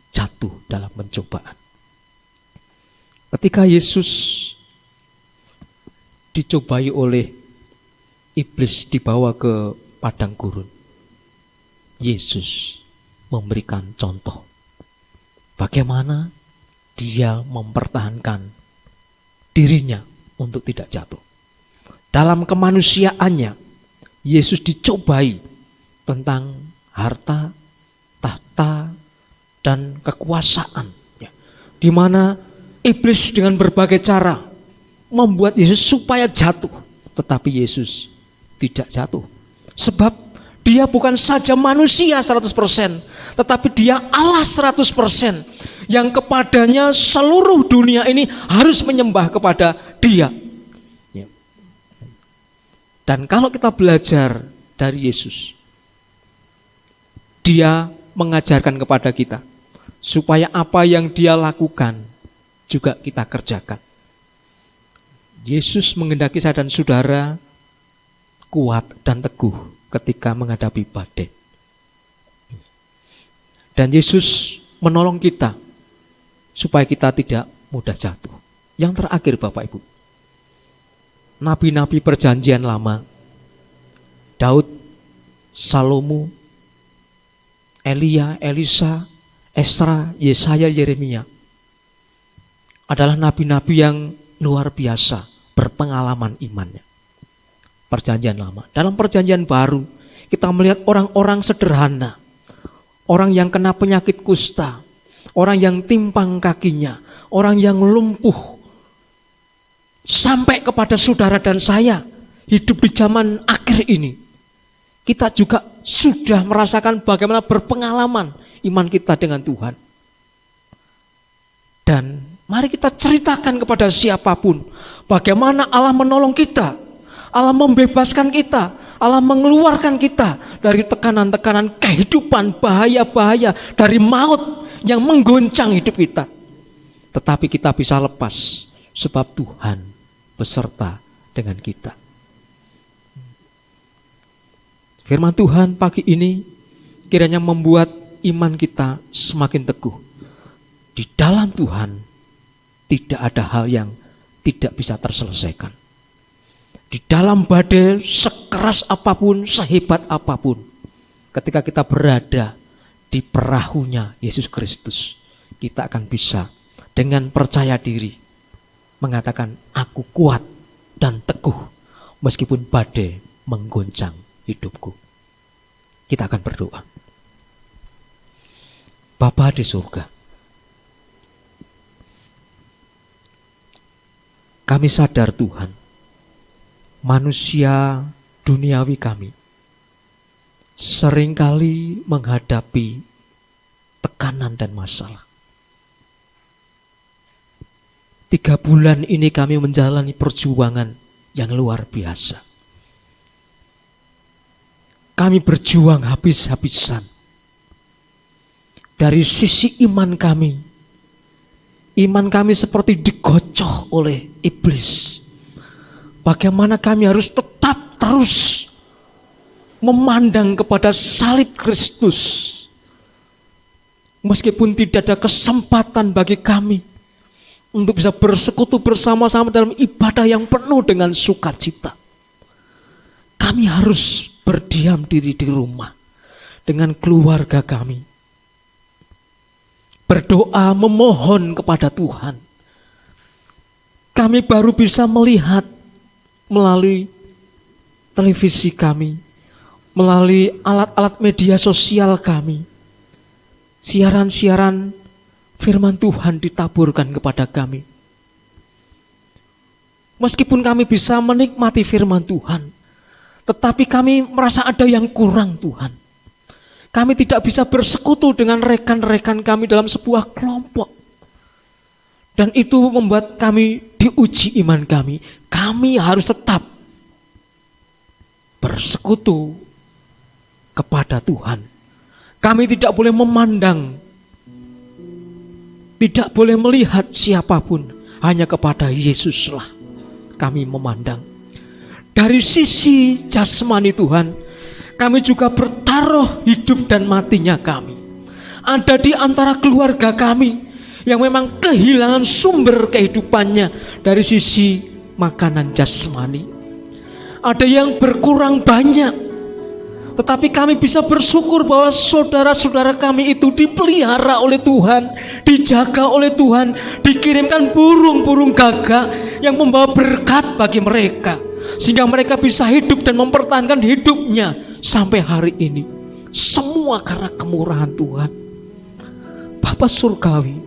jatuh dalam pencobaan. Ketika Yesus dicobai oleh iblis dibawa ke padang gurun, Yesus memberikan contoh bagaimana Dia mempertahankan dirinya untuk tidak jatuh. Dalam kemanusiaannya, Yesus dicobai tentang harta, tahta, dan kekuasaan, di mana iblis dengan berbagai cara membuat Yesus supaya jatuh, tetapi Yesus tidak jatuh. Sebab Dia bukan saja manusia 100%, tetapi Dia Allah 100%, yang kepadanya seluruh dunia ini harus menyembah kepada Dia. Dan kalau kita belajar dari Yesus, Dia mengajarkan kepada kita supaya apa yang Dia lakukan juga kita kerjakan. Yesus menghendaki saya dan saudara kuat dan teguh ketika menghadapi badai. Dan Yesus menolong kita supaya kita tidak mudah jatuh. Yang terakhir Bapak Ibu, nabi-nabi perjanjian lama, Daud, Salomo, Elia, Elisa, Esra, Yesaya, Yeremia, adalah nabi-nabi yang luar biasa berpengalaman imannya. Perjanjian lama. Dalam perjanjian baru kita melihat orang-orang sederhana, orang yang kena penyakit kusta, orang yang timpang kakinya, orang yang lumpuh, sampai kepada saudara dan saya hidup di zaman akhir ini. Kita juga sudah merasakan bagaimana berpengalaman iman kita dengan Tuhan. Dan Mari kita ceritakan kepada siapapun bagaimana Allah menolong kita, Allah membebaskan kita, Allah mengeluarkan kita dari tekanan-tekanan kehidupan, bahaya-bahaya, dari maut yang menggoncang hidup kita. Tetapi kita bisa lepas sebab Tuhan beserta dengan kita. Firman Tuhan pagi ini kiranya membuat iman kita semakin teguh. Di dalam Tuhan tidak ada hal yang tidak bisa terselesaikan. Di dalam badai sekeras apapun, sehebat apapun, ketika kita berada di perahunya Yesus Kristus, kita akan bisa dengan percaya diri mengatakan, aku kuat dan teguh meskipun badai menggoncang hidupku. Kita akan berdoa. Bapa di surga, kami sadar Tuhan, manusia duniawi kami seringkali menghadapi tekanan dan masalah. 3 bulan ini kami menjalani perjuangan yang luar biasa. Kami berjuang habis-habisan. Dari sisi iman kami seperti digocok oleh iblis. Bagaimana kami harus tetap terus memandang kepada salib Kristus. Meskipun tidak ada kesempatan bagi kami untuk bisa bersekutu bersama-sama dalam ibadah yang penuh dengan sukacita. Kami harus berdiam diri di rumah dengan keluarga kami. Berdoa memohon kepada Tuhan. Kami baru bisa melihat melalui televisi kami, melalui alat-alat media sosial kami, siaran-siaran firman Tuhan ditaburkan kepada kami. Meskipun kami bisa menikmati firman Tuhan, tetapi kami merasa ada yang kurang Tuhan. Kami tidak bisa bersekutu dengan rekan-rekan kami dalam sebuah kelompok. Dan itu membuat kami diuji iman kami. Kami harus tetap bersekutu kepada Tuhan. Kami tidak boleh memandang, tidak boleh melihat siapapun, hanya kepada Yesuslah kami memandang. Dari sisi jasmani Tuhan, kami juga bertaruh hidup dan matinya kami. Ada di antara keluarga kami yang memang kehilangan sumber kehidupannya dari sisi makanan jasmani. Ada yang berkurang banyak, tetapi kami bisa bersyukur bahwa saudara-saudara kami itu dipelihara oleh Tuhan, dijaga oleh Tuhan, dikirimkan burung-burung gagak yang membawa berkat bagi mereka, sehingga mereka bisa hidup dan mempertahankan hidupnya sampai hari ini. Semua karena kemurahan Tuhan. Bapa Surgawi,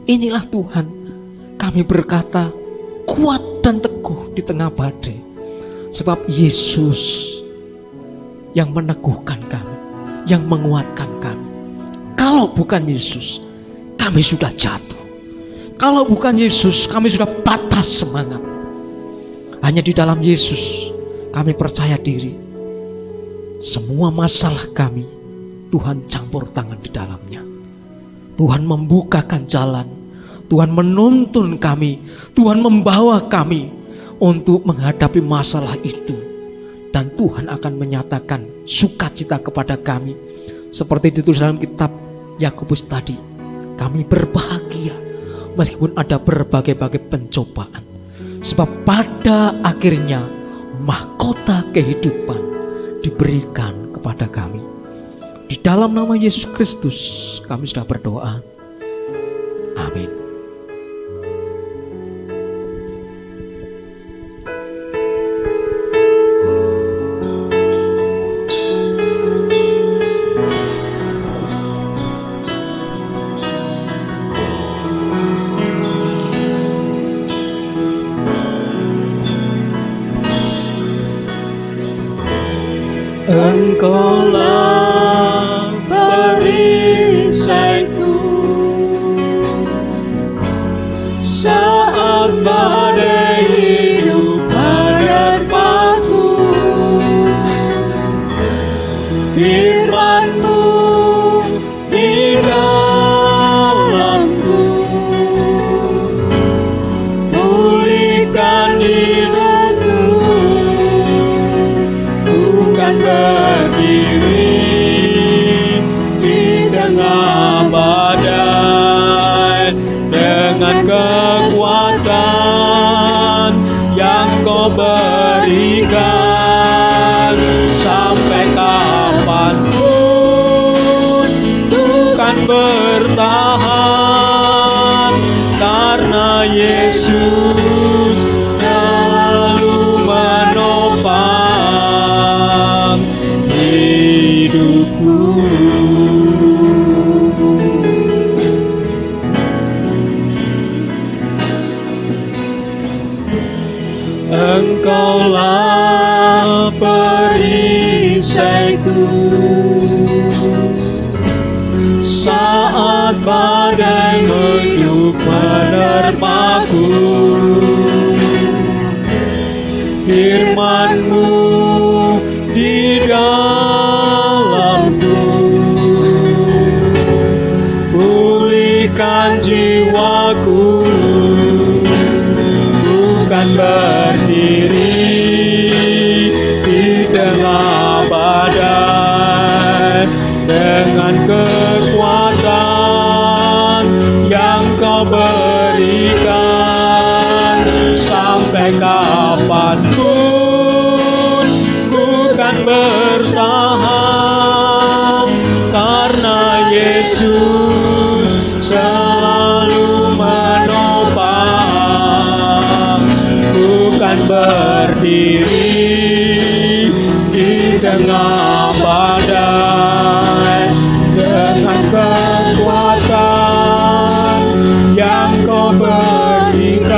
inilah Tuhan, kami berkata kuat dan teguh di tengah badai, sebab Yesus yang meneguhkan kami, yang menguatkan kami. Kalau bukan Yesus, kami sudah jatuh. Kalau bukan Yesus, kami sudah patah semangat. Hanya di dalam Yesus kami percaya diri. Semua masalah kami Tuhan campur tangan di dalamnya. Tuhan membukakan jalan, Tuhan menuntun kami, Tuhan membawa kami untuk menghadapi masalah itu. Dan Tuhan akan menyatakan sukacita kepada kami. Seperti ditulis dalam kitab Yakobus tadi, kami berbahagia meskipun ada berbagai-bagai pencobaan, sebab pada akhirnya mahkota kehidupan diberikan kepada kami. Di dalam nama Yesus Kristus kami sudah berdoa. Amin. Engkaulah perisaiku, saat badai hidup menerpaku. Firman-Mu di dalamku, pulihkan hidupku, bukan berdiri di tengah badai dengan kekuatan yang Kau berikan. Sampai kapanpun bukan bertahan, karena Yesus selalu menopang hidupku. Engkaulah perisaiku saat badai hidup menerpaku. Firman-Mu di dalamku, pulihkan jiwaku, bukan berdiri di tengah badai dengan kekuatan yang Kau berikan. Sampai kapanpun bukan bertahan, karena Yesus selalu menopang. Bukan berdiri di tengah badai dengan kekuatan yang Kau berikan.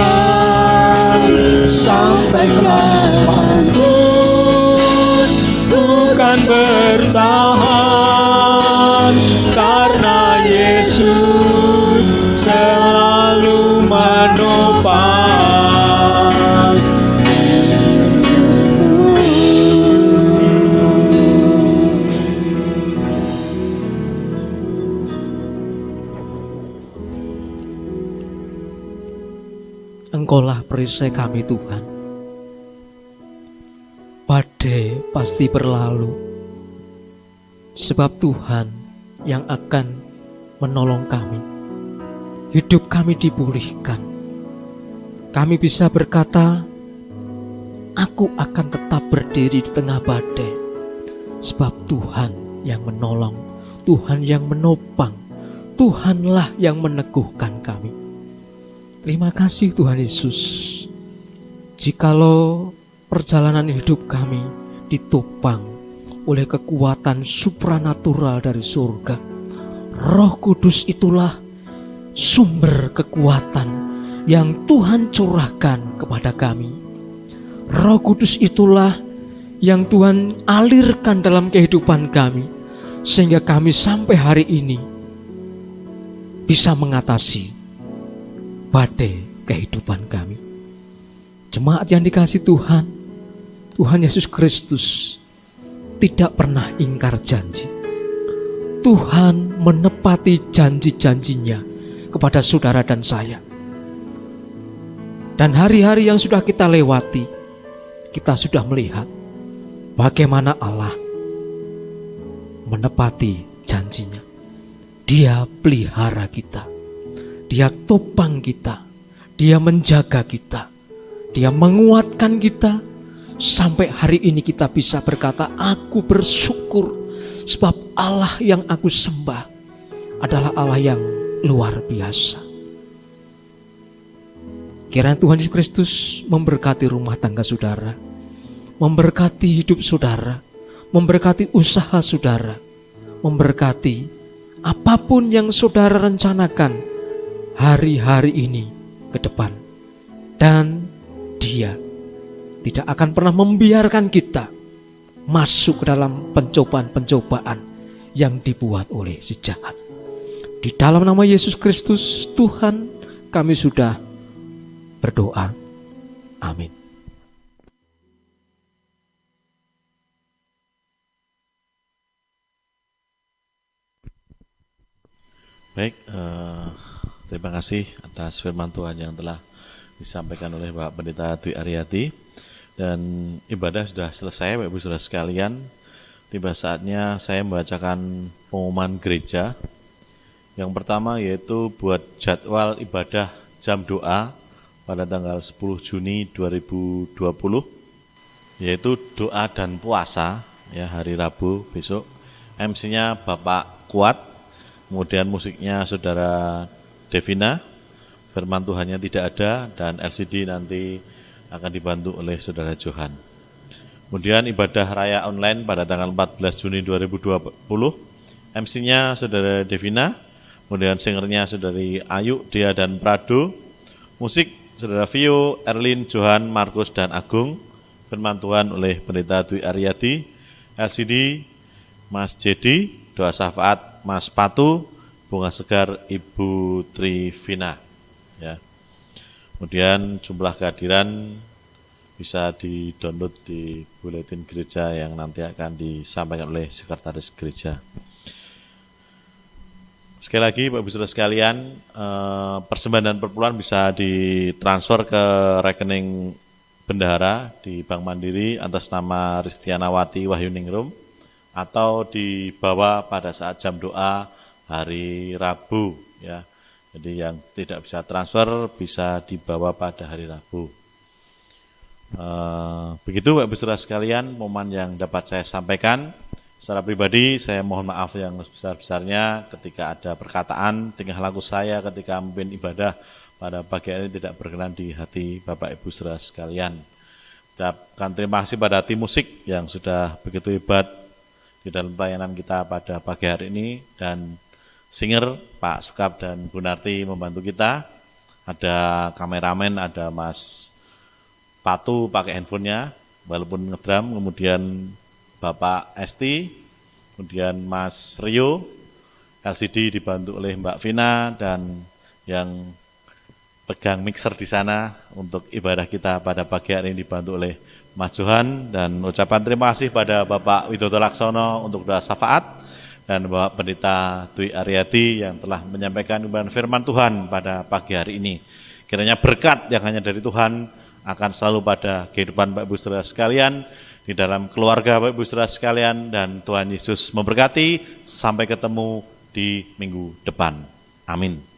Sampai kapanpun bukan bertahan, karena Yesus selalu menopang. Engkaulah perisai kami Tuhan. Badai pasti berlalu, sebab Tuhan yang akan menolong kami. Hidup kami dipulihkan. Kami bisa berkata, aku akan tetap berdiri di tengah badai, sebab Tuhan yang menolong, Tuhan yang menopang, Tuhanlah yang meneguhkan kami. Terima kasih Tuhan Yesus. Jikalau perjalanan hidup kami ditopang oleh kekuatan supranatural dari surga, Roh Kudus itulah sumber kekuatan yang Tuhan curahkan kepada kami. Roh Kudus itulah yang Tuhan alirkan dalam kehidupan kami, sehingga kami sampai hari ini bisa mengatasi badai kehidupan kami. Jemaat yang dikasihi Tuhan, Tuhan Yesus Kristus tidak pernah ingkar janji. Tuhan menepati janji-janjinya kepada saudara dan saya. Dan hari-hari yang sudah kita lewati, kita sudah melihat bagaimana Allah menepati janjinya. Dia pelihara kita, Dia topang kita, Dia menjaga kita, Dia menguatkan kita. Sampai hari ini kita bisa berkata, aku bersyukur sebab Allah yang aku sembah adalah Allah yang luar biasa. Kiranya Tuhan Yesus Kristus memberkati rumah tangga saudara, memberkati hidup saudara, memberkati usaha saudara, memberkati apapun yang saudara rencanakan hari-hari ini ke depan. Dan Dia tidak akan pernah membiarkan kita masuk ke dalam pencobaan-pencobaan yang dibuat oleh si jahat. Di dalam nama Yesus Kristus Tuhan, kami sudah berdoa. Amin. Baik, terima kasih atas firman Tuhan yang telah disampaikan oleh Bapak Pendeta Dwi Aryati. Dan ibadah sudah selesai, Bapak Ibu Saudara sekalian. Tiba saatnya saya membacakan pengumuman gereja. Yang pertama yaitu buat jadwal ibadah jam doa pada tanggal 10 Juni 2020, yaitu doa dan puasa ya, hari Rabu besok. MC-nya Bapak Kuat, kemudian musiknya Saudara Devina, firman Tuhannya tidak ada, dan LCD nanti akan dibantu oleh Saudara Johan. Kemudian ibadah raya online pada tanggal 14 Juni 2020, MC-nya Saudara Devina, kemudian singernya Saudari Ayu, Dea, dan Prado, musik Saudara Vio, Erlin, Johan, Markus, dan Agung, firman Tuhan oleh Pendeta Dwi Aryati, LCD Mas Jedi, doa syafaat Mas Patu, bunga segar Ibu Trivina. Ya. Kemudian jumlah kehadiran bisa di-download di buletin gereja yang nanti akan disampaikan oleh sekretaris gereja. Sekali lagi Bapak Ibu Saudara sekalian, persembahan dan perpuluhan bisa ditransfer ke rekening bendahara di Bank Mandiri atas nama Ristianawati Wahyuningrum, atau dibawa pada saat jam doa hari Rabu ya. Jadi yang tidak bisa transfer bisa dibawa pada hari Rabu. Begitu Bapak Ibu Saudara sekalian momen yang dapat saya sampaikan. Secara pribadi saya mohon maaf yang sebesar-besarnya ketika ada perkataan tingkah laku saya ketika memimpin ibadah pada pagi hari ini tidak berkenan di hati Bapak Ibu Saudara sekalian. Ucapkan terima kasih pada tim musik yang sudah begitu hebat di dalam pelayanan kita pada pagi hari ini, dan singer Pak Sukap dan Bu Narti membantu kita. Ada kameramen, ada Mas Patu pakai handphonenya walaupun ngedrum, kemudian Bapak Esti, kemudian Mas Rio, LCD dibantu oleh Mbak Vina, dan yang pegang mixer di sana untuk ibadah kita pada pagi hari ini dibantu oleh Mas Johan. Dan ucapan terima kasih pada Bapak Widodo Laksono untuk doa syafaat, dan Bapak Pendeta Dwi Aryati yang telah menyampaikan ibadah firman Tuhan pada pagi hari ini. Kiranya berkat yang hanya dari Tuhan akan selalu pada kehidupan Bapak Ibu Saudara sekalian, di dalam keluarga Bapak Ibu Saudara sekalian, dan Tuhan Yesus memberkati. Sampai ketemu di minggu depan. Amin.